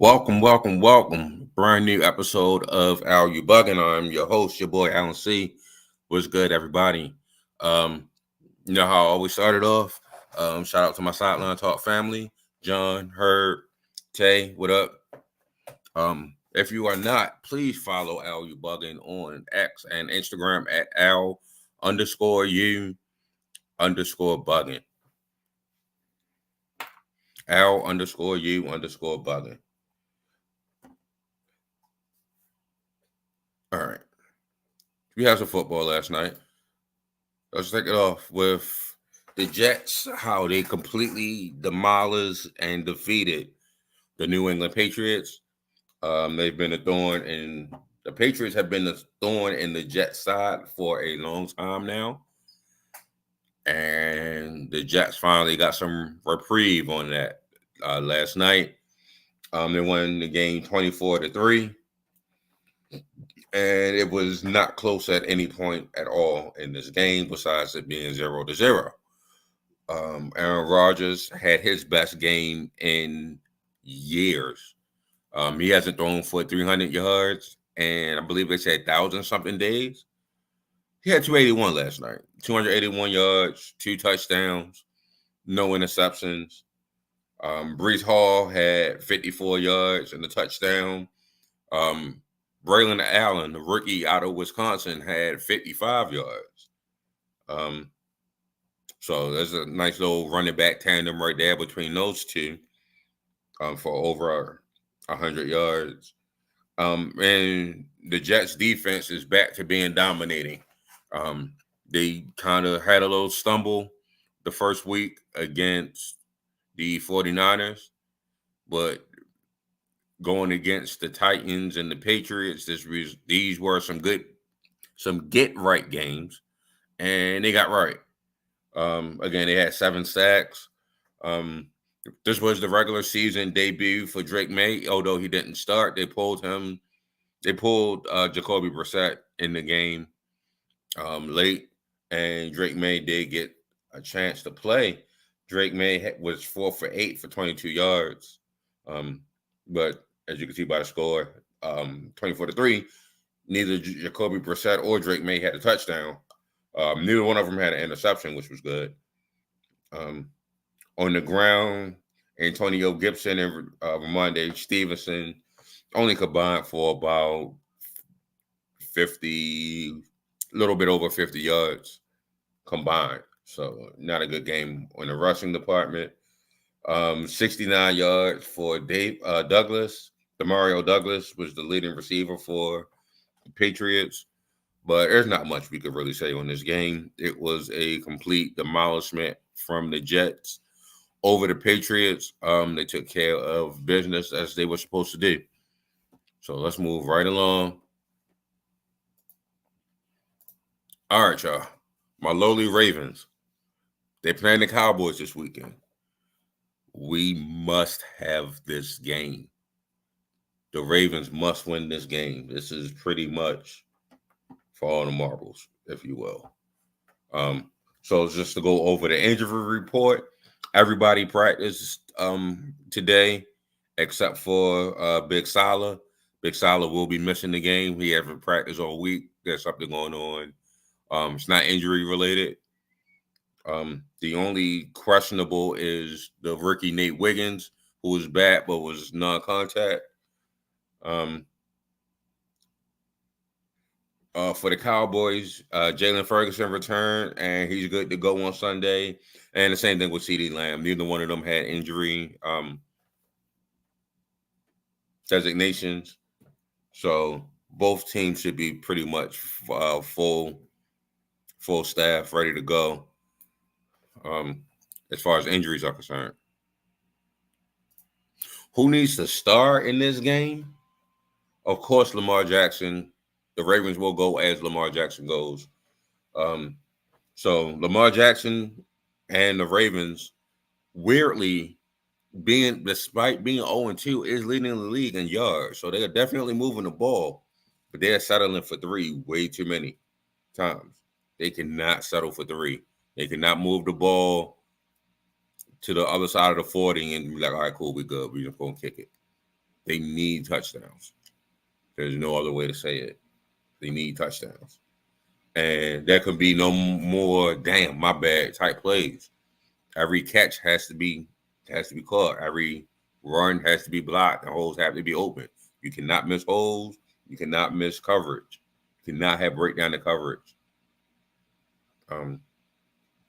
Welcome. Brand new episode of Al You Bugging. I'm your host, your boy Alan C. What's good, everybody? Um, you know how I always started off. Shout out to my Sideline Talk family, John, Herb, Tay, what up? If you are not, please follow Al You Bugging on X and Instagram at Al underscore you underscore bugging. Al underscore you underscore bugging. All right. We had some football last night. Let's take it off with the Jets, how they completely demolished and defeated the New England Patriots. They've been a thorn in the Patriots have been a thorn in the Jets side for a long time now. And the Jets finally got some reprieve on that last night. They won the game 24-3. And it was not close at any point at all in this game, besides it being 0-0. Aaron Rodgers had his best game in years. He hasn't thrown for 300 yards, and I believe they said 1,000 something days. He had 281 last night, 281 yards, 2 touchdowns, no interceptions. Brees Hall had 54 yards and a touchdown. Braylon Allen, the rookie out of Wisconsin, had 55 yards. So there's a nice little running back tandem right there between those two for over 100 yards. And the Jets defense is back to being dominating. They kind of had a little stumble the first week against the 49ers, but going against the Titans and the Patriots, these were some get right games, and they got right. Again, they had 7 sacks. This was the regular season debut for Drake May. Although he didn't start, they pulled Jacoby Brissett in the game late, and Drake May did get a chance to play. Drake May was 4 for 8 for 22 yards. But as you can see by the score, 24-3, neither Jacoby Brissett or Drake May had a touchdown. Neither one of them had an interception, which was good. On the ground, Antonio Gibson and Ramondre Stevenson only combined for about 50, a little bit over 50 yards combined. So not a good game on the rushing department. 69 yards for Dave Douglas. Demario Douglas was the leading receiver for the Patriots. But there's not much we could really say on this game. It was a complete demolishment from the Jets over the Patriots. They took care of business as they were supposed to do. So let's move right along. All right, y'all. My lowly Ravens. They playing the Cowboys this weekend. We must have this game. The Ravens must win this game. This is pretty much for all the marbles, if you will. So just to go over the injury report, everybody practiced today except for Big Salah. Big Salah will be missing the game. He hasn't practiced all week. There's something going on. It's not injury related. The only questionable is the rookie Nate Wiggins, who was back but was non-contact. For the Cowboys, Jalen Ferguson returned, and he's good to go on Sunday. And the same thing with CeeDee Lamb. Neither one of them had injury designations. So both teams should be pretty much full staff, ready to go as far as injuries are concerned. Who needs to start in this game? Of course, Lamar Jackson. The Ravens will go as Lamar Jackson goes. So Lamar Jackson and the Ravens, weirdly, despite being 0-2, is leading the league in yards. So they are definitely moving the ball, but they're settling for 3 way too many times. They cannot settle for 3. They cannot move the ball to the other side of the 40 and be like, all right, cool, we good. We're just going to kick it. They need touchdowns. There's no other way to say it. They need touchdowns. And there can be no more damn my bad type plays. Every catch has to be caught. Every run has to be blocked. The holes have to be open. You cannot miss holes. You cannot miss coverage. You cannot have breakdown the coverage. The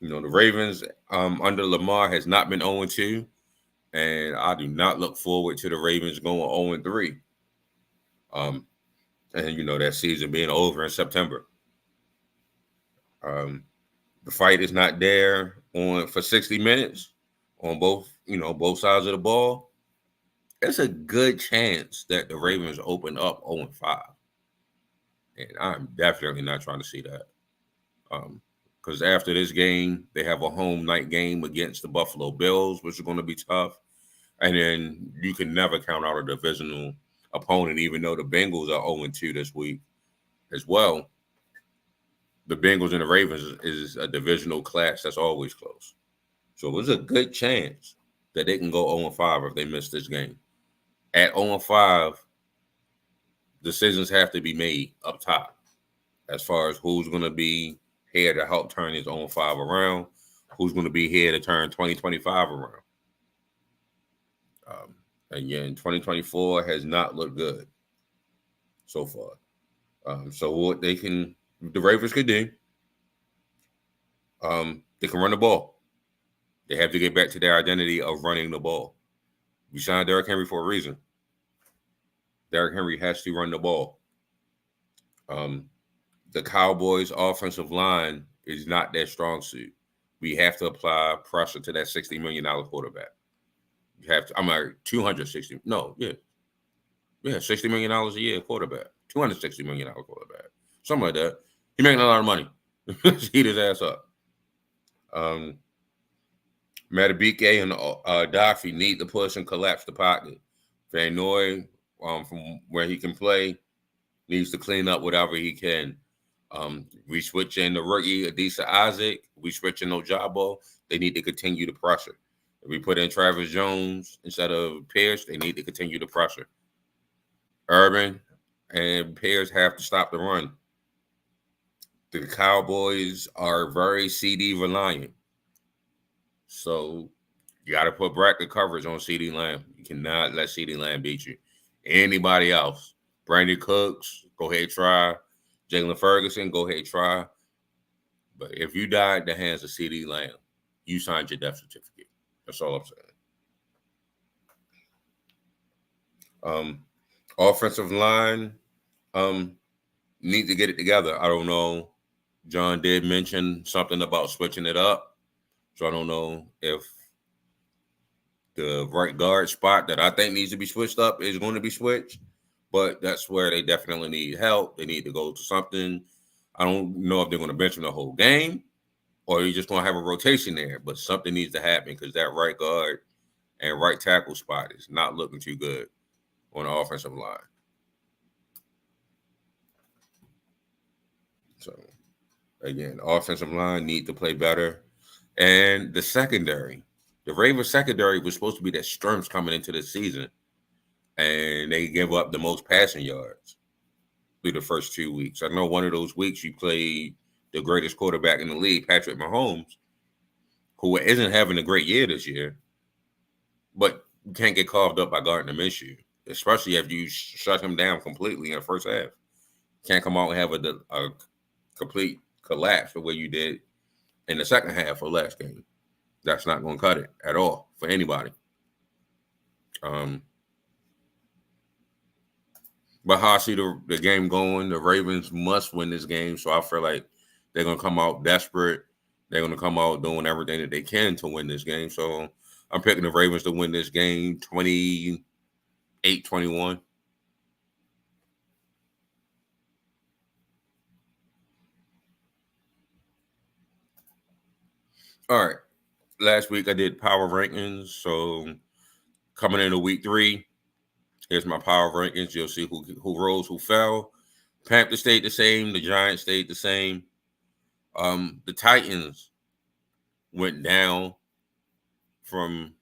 Ravens under Lamar has not been 0-2, and I do not look forward to the Ravens going 0-3. And that season being over in September. The fight is not there for 60 minutes on both sides of the ball. It's a good chance that the Ravens open up 0-5. And I'm definitely not trying to see that. Because after this game, they have a home night game against the Buffalo Bills, which is going to be tough. And then you can never count out a divisional opponent, even though the Bengals are 0-2 this week as well. The Bengals and the Ravens is a divisional clash that's always close. So there's a good chance that they can go 0-5 if they miss this game. At 0-5, decisions have to be made up top as far as who's going to be here to help turn his 0-5 around, who's going to be here to turn 2025 around. Again, 2024 has not looked good so far. So what the Ravens could do, they can run the ball. They have to get back to their identity of running the ball. We signed Derrick Henry for a reason. Derrick Henry has to run the ball. The Cowboys' offensive line is not their strong suit. We have to apply pressure to that $60 million quarterback. You have to. I'm like 260. No, yeah, $60 million a year quarterback. $260 million quarterback. Something like that. He making a lot of money. Heat his ass up. Madubuike and Daffy need to push and collapse the pocket. Van Noy, from where he can play, needs to clean up whatever he can. We switch in the rookie Adisa Isaac. We switch in Ojabo. They need to continue the pressure. If we put in Travis Jones instead of Pierce, they need to continue the pressure. Urban and Pierce have to stop the run. The Cowboys are very CD reliant. So you got to put bracket coverage on CeeDee Lamb. You cannot let CeeDee Lamb beat you. Anybody else, Brandon Cooks, go ahead, try. Jalen Ferguson, go ahead, try. But if you die at the hands of CeeDee Lamb, you signed your death certificate. That's all I'm saying. Offensive line need to get it together. I don't know. John did mention something about switching it up. So I don't know if the right guard spot that I think needs to be switched up is going to be switched. But that's where they definitely need help. They need to go to something. I don't know if they're going to bench him the whole game or you're just going to have a rotation there. But something needs to happen because that right guard and right tackle spot is not looking too good on the offensive line. So, again, offensive line need to play better. And the secondary. The Ravens secondary was supposed to be their strength coming into the season. And they give up the most passing yards through the first 2 weeks. I know one of those weeks you played the greatest quarterback in the league, Patrick Mahomes, who isn't having a great year this year, but you can't get carved up by Gardner Minshew, especially if you shut him down completely in the first half. Can't come out and have a complete collapse the way you did in the second half of last game. That's not going to cut it at all for anybody. But how I see the game going, the Ravens must win this game. So I feel like they're going to come out desperate. They're going to come out doing everything that they can to win this game. So I'm picking the Ravens to win this game 28-21. All right. Last week I did power rankings. So coming into week 3, here's my power rankings. You'll see who rose, who fell. Panthers stayed the same. The Giants stayed the same. The Titans went down from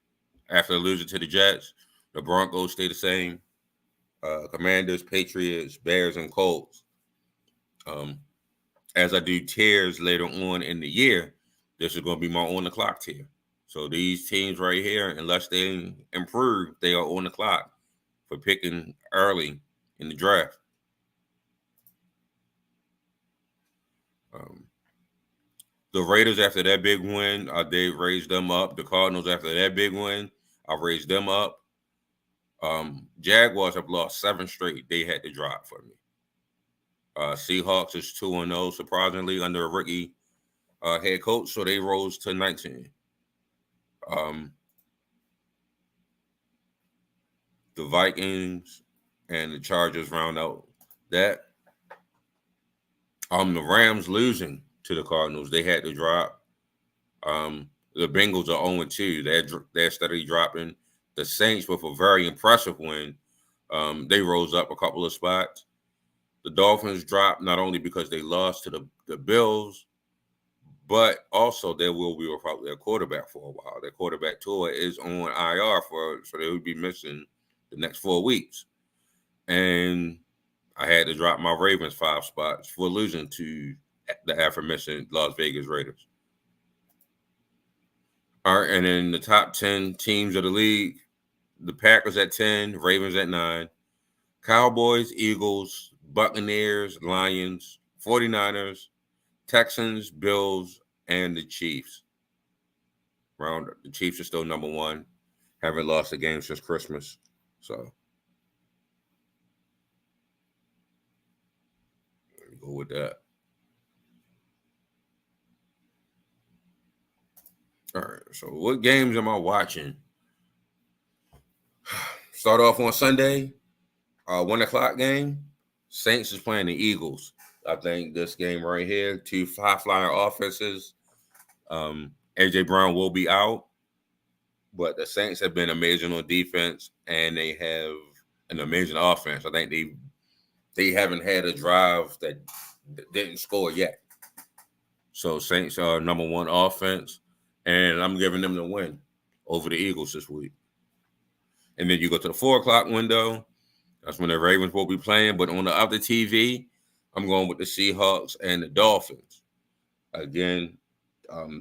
after losing to the Jets. The Broncos stayed the same. Commanders, Patriots, Bears, and Colts. As I do tiers later on in the year, this is going to be my on the clock tier. So these teams right here, unless they improve, they are on the clock for picking early in the draft. The Raiders, after that big win, they raised them up. The Cardinals, after that big win, I raised them up. Jaguars have lost 7 straight. They had to drop for me. Seahawks is 2-0, surprisingly, under a rookie head coach, so they rose to 19. The Vikings and the Chargers round out that. The Rams losing to the Cardinals, they had to drop. The Bengals are 0-2. They're steadily dropping. The Saints, with a very impressive win, they rose up a couple of spots. The Dolphins dropped not only because they lost to the Bills, but also they will be without their quarterback for a while. Their quarterback Tua is on IR so they would be missing the next 4 weeks. And I had to drop my Ravens 5 spots for losing to the aforementioned Las Vegas Raiders. All right, and then the top 10 teams of the league, the Packers at 10, Ravens at 9, Cowboys, Eagles, Buccaneers, Lions, 49ers, Texans, Bills, and the Chiefs. The Chiefs are still number 1. Haven't lost a game since Christmas. So let me go with that. All right. So what games am I watching? Start off on Sunday, 1 o'clock game. Saints is playing the Eagles. I think this game right here, 2 high-flying offenses. A.J. Brown will be out, but the Saints have been amazing on defense, and they have an amazing offense. I think they haven't had a drive that didn't score yet. So Saints are number 1 offense, and I'm giving them the win over the Eagles this week. And then you go to the 4 o'clock window. That's when the Ravens will be playing. But on the other TV, I'm going with the Seahawks and the Dolphins. Again,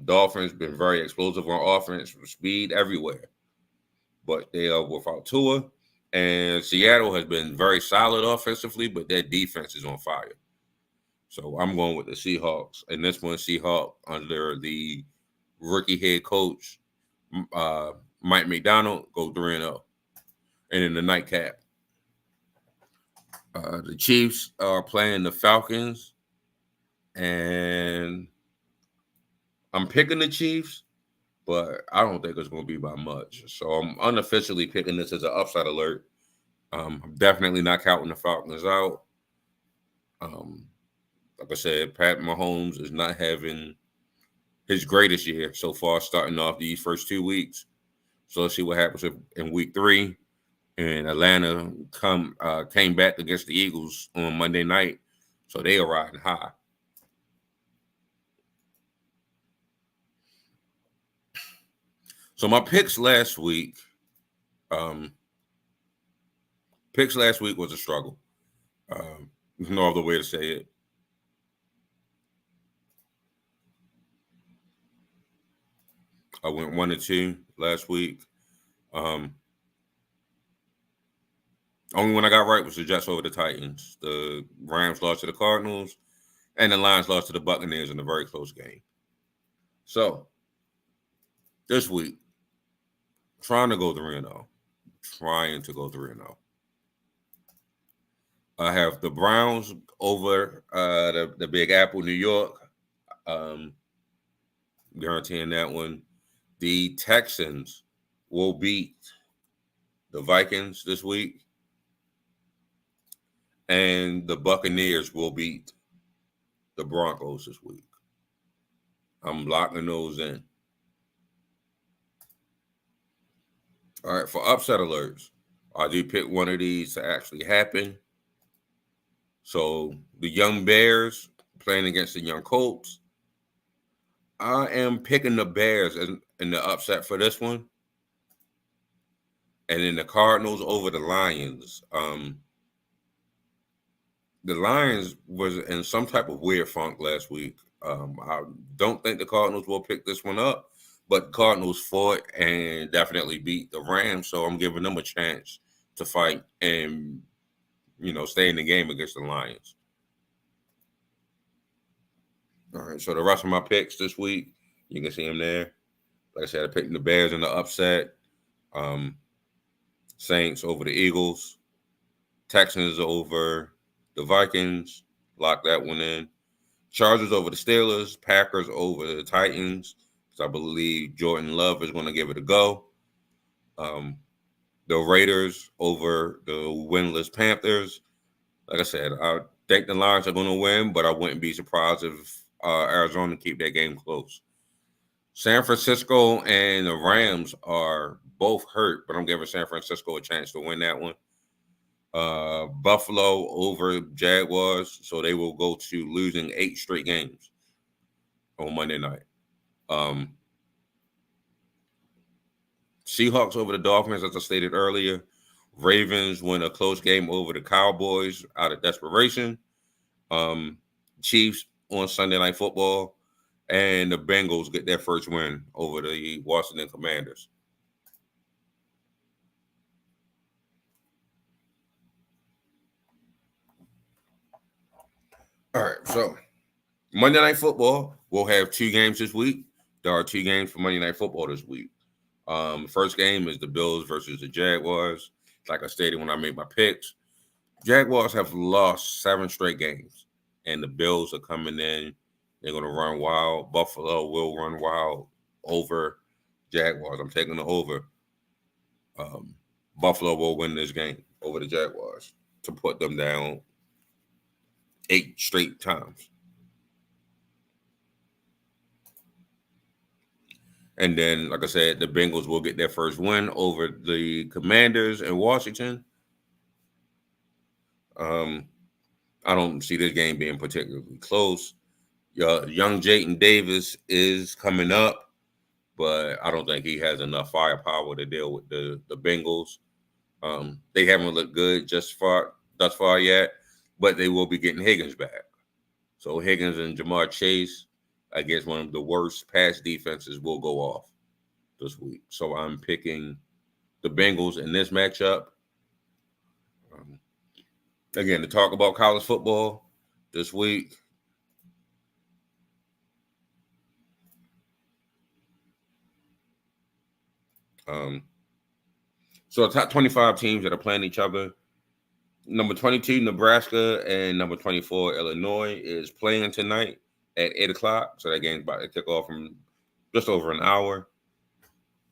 Dolphins been very explosive on offense, speed everywhere. But they are without Tua. And Seattle has been very solid offensively, but their defense is on fire. So I'm going with the Seahawks. And this one, Seahawks under the rookie head coach, Mike McDonald, go 3-0. And in the nightcap, the Chiefs are playing the Falcons, and I'm picking the Chiefs, but I don't think it's going to be by much. So I'm unofficially picking this as an upside alert. I'm definitely not counting the Falcons out. Like I said, Pat Mahomes is not having his greatest year so far, starting off these first 2 weeks. So let's see what happens in week 3. And Atlanta came back against the Eagles on Monday night, so they are riding high. So my picks last week was a struggle. There's no other way to say it. I went 1-2 last week. Only one I got right was the Jets over the Titans. The Rams lost to the Cardinals, and the Lions lost to the Buccaneers in a very close game. So, this week, trying to go 3-0. I have the Browns over the Big Apple, New York. Guaranteeing that one. The Texans will beat the Vikings this week. And the Buccaneers will beat the Broncos this week. I'm locking those in. All right, for upset alerts, I do pick one of these to actually happen. So the Young Bears playing against the Young Colts. I am picking the Bears in the upset for this one. And then the Cardinals over the Lions. the Lions was in some type of weird funk last week. I don't think the Cardinals will pick this one up, but Cardinals fought and definitely beat the Rams, so I'm giving them a chance to fight and stay in the game against the Lions. All right, so the rest of my picks this week, you can see them there. Like I said, I picked the Bears in the upset. Saints over the Eagles. Texans over the Vikings. Lock that one in. Chargers over the Steelers. Packers over the Titans. Because I believe Jordan Love is going to give it a go. The Raiders over the winless Panthers. Like I said, I think the Lions are going to win, but I wouldn't be surprised if Arizona keep that game close. San Francisco and the Rams are both hurt, but I'm giving San Francisco a chance to win that one. Buffalo over Jaguars, so they will go to losing 8 straight games on Monday night. Seahawks over the Dolphins, as I stated earlier. Ravens win a close game over the Cowboys out of desperation. Chiefs on Sunday Night Football, and the Bengals get their first win over the Washington Commanders. All right, so Monday Night Football, we'll have 2 games this week. There are 2 games for Monday Night Football this week. First game is the Bills versus the Jaguars. Like I stated when I made my picks, Jaguars have lost 7 straight games, and the Bills are coming in. They're going to run wild. Buffalo will run wild over Jaguars. I'm taking the over. Buffalo will win this game over the Jaguars to put them down 8 straight times. And then, like I said, the Bengals will get their first win over the Commanders in Washington. I don't see this game being particularly close. Young Jayden Davis is coming up, but I don't think he has enough firepower to deal with the Bengals. They haven't looked good thus far yet, but they will be getting Higgins back. So Higgins and Jamar Chase against one of the worst pass defenses will go off this week. So I'm picking the Bengals in this matchup. Again, to talk about college football this week. So the top 25 teams that are playing each other. Number 22, Nebraska, and number 24, Illinois, is playing tonight at 8 o'clock. So that game's about to kick off from just over an hour.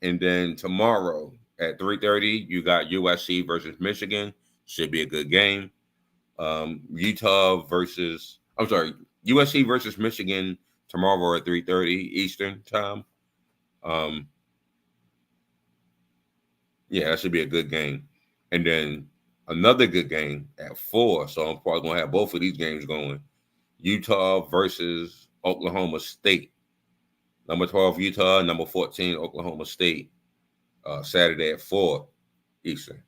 And then tomorrow at 3:30, you got USC versus Michigan. Should be a good game. USC versus Michigan tomorrow at 3:30 Eastern time. Yeah, that should be a good game. And then another good game at 4. So I'm probably going to have both of these games going. Utah versus Oklahoma State. Number 12, Utah. Number 14, Oklahoma State. Saturday at 4 Eastern.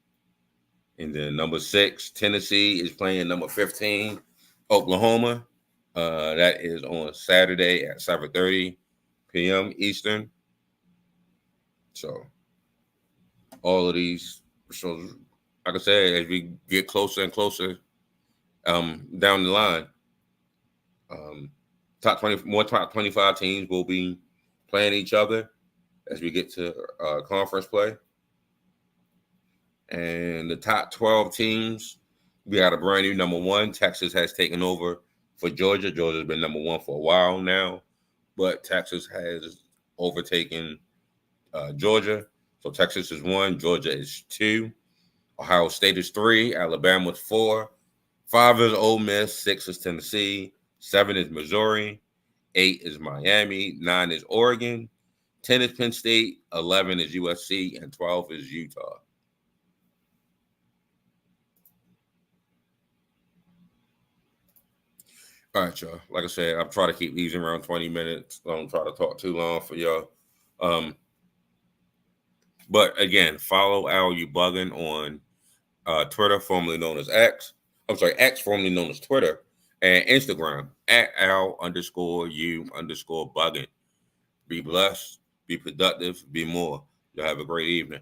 And then number 6, Tennessee is playing number 15, Oklahoma. That is on Saturday at 7:30 p.m. Eastern. So all of these, so like I said, as we get closer and closer down the line, top 25 teams will be playing each other as we get to conference play. And the top 12 teams, we got a brand new number 1. Texas has taken over for Georgia. Georgia's been number 1 for a while now, but Texas has overtaken Georgia. So Texas is 1, Georgia is 2, Ohio State is 3, Alabama is 4, 5 is Ole Miss, 6 is Tennessee, 7 is Missouri, 8 is Miami, 9 is Oregon, 10 is Penn State, 11 is USC, and 12 is Utah. All right, y'all. Like I said, I'm trying to keep these around 20 minutes. I don't try to talk too long for y'all. But again, follow Al You Bugging on Twitter, formerly known as X. I'm sorry, X, formerly known as Twitter, and Instagram at Al_U_bugging. Be blessed, be productive, be more. Y'all have a great evening.